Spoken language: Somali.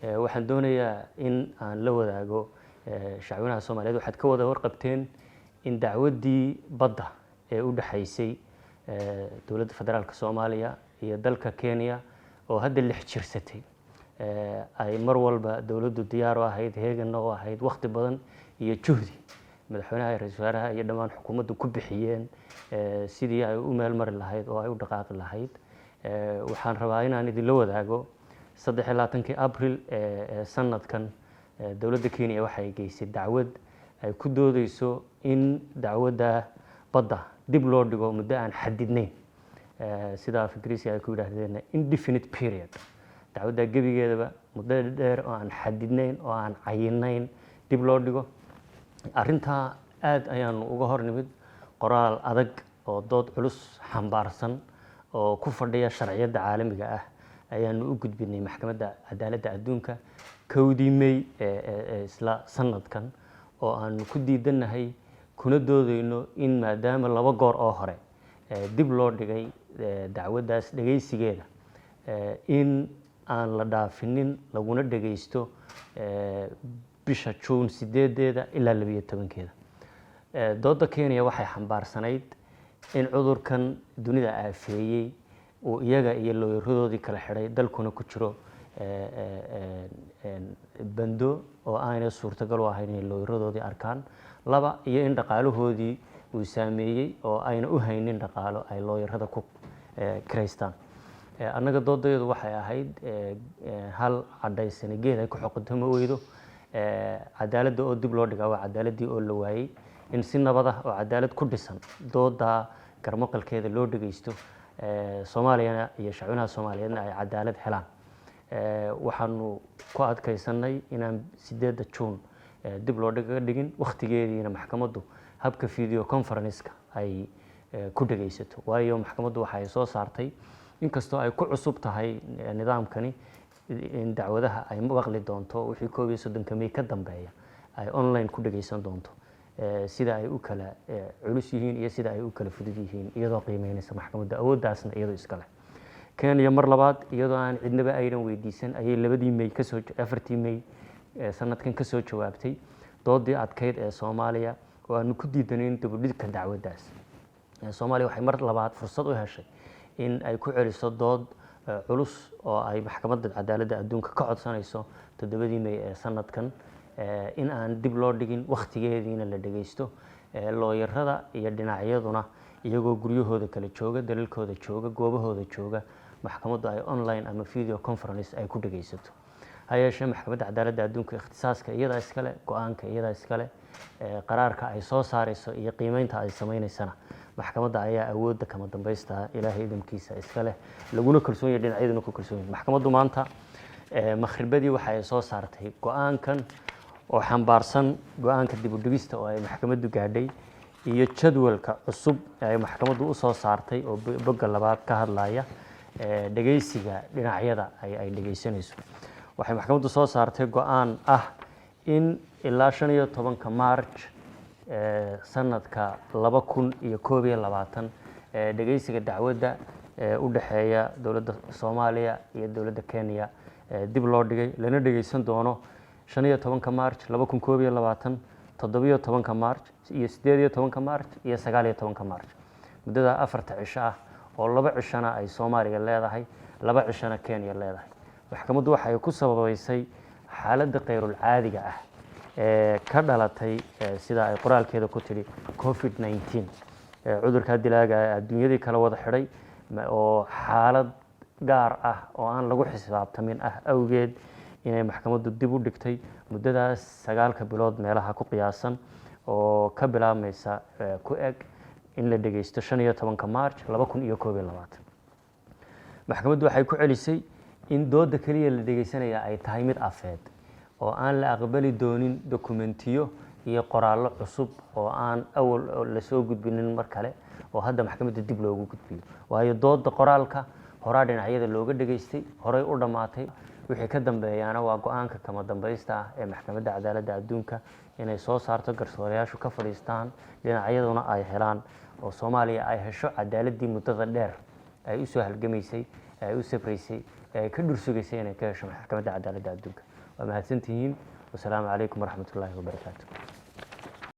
waxaan doonayaa in aan la wadaago shacwinaha Soomaaliyeed waxaad ka wada warqabteen in dacwadii badda ee u dhaxaysay dowladda federaalka Soomaaliya iyo dalka Kenya oo hadda lix jirsatay ay mar walba dowladdu diyaar u ahayd heegan oo ahayd waqti badan iyo juhdi madaxweynaha ra'iisul wasaaraha iyo dhammaan xukuumaddu ku bixiyeen sidii ay u meel mari lahayd oo ay u dhaqaaqi lahayd waxaan rabaa inaan idin la wadaago 23 April sanadkan dowladda Kenya waxay geysay dacwad ay ku doodayso in dacwadda badda dib loo dhigo muddo aan xadidnayn sida Ingiriisi ay ku yiraahdeen indefinite period dacwadda gabigeedaba muddo dheer oo aan xadidnayn oo aan cayinayn dib loo dhigo arrinta aad ayaan uga hor nimid qoraal adag oo dood culus xambaarsan oo ku fadhiya sharciyada caalamiga ah ayaan u gudbinay maxkamadda cadaaladda adduunka kowdii May isla sanadkan oo aan ku diidanahay kuna doodayno in maadaama laba goor oo hore dib loo dhigay dacwaddaas dhageysigeeda in aan la dhaafinin laguna dhageysto bisha June 8 ilaa 12 dooda Kenya waxay xambaarsanayd in cudurkan dunida aafeeyay oo iyaga iyo looyaradoodii kala xiray dalkuna ku jiro bando oo aanay suurtagal u ahayn in looyaradoodii arkaan laba iyo in dhaqaalahoodii uu saameeyay oo ayna u haynin dhaqaalo ay looyarada ku kireystaan annaga doodadeedu waxay ahayd hal cadaysan geed ay ku xoqotamo weydo cadaaladda oo dib loo dhigaa waa cadaaladii oo la waayay in si nabad ah oo cadaalad ku dhisan dooda garmaqalkeeda loo dhageysto Soomaaliya iyo shacwinaha Soomaaliyeedna ay cadaalad helaan waxaanu ku adkaysanay inaan 8 June dib loo dhigin waqtigeediina maxkamaddu habka video conference-ka ay ku dhageysato waayo maxkamaddu waxay soo saartay inkastoo ay ku cusub tahay nidaamkani in dacwadaha ay maqli doonto wixii 31 May ka dambeeya ay online ku dhageysan doonto sida ay u kala culus yihiin iyo sida ay u kala fudud yihiin iyadoo qiimeynaysa maxkamadda awooddaasna iyadoo iska leh Kenya mar labaad iyadoo aan cidnaba aynan weydiisan ayay 2 May ka soo 4 May sanadkan ka soo jawaabtay doodii adkeyd ee Soomaaliya oo aan ku diidanayn dib u dhigka dacwaddaas Soomaaliya waxay mar labaad fursad u heshay in ay ku celiso dood culus oo ay maxkamadda cadaaladda adduunka ka codsanayso 7 May ee sanadkan in aan dib loo dhigin waqtigeediina la dhageysto looyarada iyo dhinacyaduna iyagoo guryahooda kala jooga dalalkooda jooga goobahooda jooga maxkamaddu ay online ama video conference ay ku dhageysato hayeeshee maxkamadda cadaaladda adduunka ikhtisaaska iyada iskale go'aanka iyada iskale qaraarka ay soo saarayso iyo qiimeynta ay sameeynaysan maxkamadda ayaa awoodda kama dambaysta ilaahay idamkiisa iskale laguna kalsoon yahay dhinacyaduna ku kalsoon yahay maxkamaddu maanta makhribadii waxay soo saartay go'aankan oo xambaarsan go'aanka dib u dhigista oo ay maxkamaddu gaadhay iyo jadwalka cusub ay maxkamaddu u soo saartay oo bogga labaad ka hadlaya dhageysiga dhinacyada ay dhageysanayso waxay maxkamaddu soo saartay go'aan ah in ilaa 15 March sanadka 2021 dhageysiga dacwadda u dhaxeeya dowladda Soomaaliya iyo dowladda Kenya dib loo dhigay lana dhageysan doono 15 March 2021 17 March iyo 18 March iyo 19 March muddada 4 cisho ah oo 2 cishana ay Soomaaliya leedahay 2 cishana Kenya leedahay maxkamaddu waxay ku sababaysay xaaladda qeyrul caadiga ah ka dhalatay sida ay qoraalkeeda ku tiri COVID-19 cudurka dilaaga adduunyada kala wada xiray oo xaalad gaar ah oo aan lagu xisaabtamin ah awgeed inay maxkamaddu dib u dhigtay muddadaas 9 bilood meelaha ku qiyaasan oo ka bilaabmaysa ku eg in la dhageysto 15 March 2021 maxkamaddu waxay ku celisay in dooda kaliya la dhageysanaya ay tahay mid afeed oo aan la aqbali doonin dokumentiyo iyo qoraallo cusub oo aan awal la soo gudbinin mar kale oo hadda maxkamadda dib loogu gudbiyo waayo dooda qoraalka horaa dhinacyada looga dhageystay horay u dhamaatay wixii ka dambeeyana waa go'aanka kama dambaysta ah ee maxkamadda cadaaladda adduunka inay soo saarto garsoorayaashu ka fadhiistaan dhinacyaduna ay helaan oo Soomaaliya ay hesho cadaaladii muddada dheer ay u soo halgamaysay ay u safraysay ka dhursugaysa inay ka hesho maxkamadda cadaaladda adduunka. waa mahadsantihiin. wasalaamu calaykum waraxmatullaahi wabarakaatu.